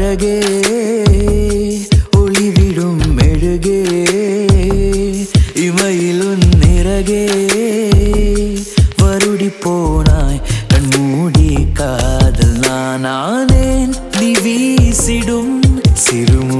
அழகே ஒளிவிடும் மெழுகே இமையிலுன் நிறகே வருடி போனாய் கண்மூடி காதல் நானானேன் நீ வீசிடும் சிறுமு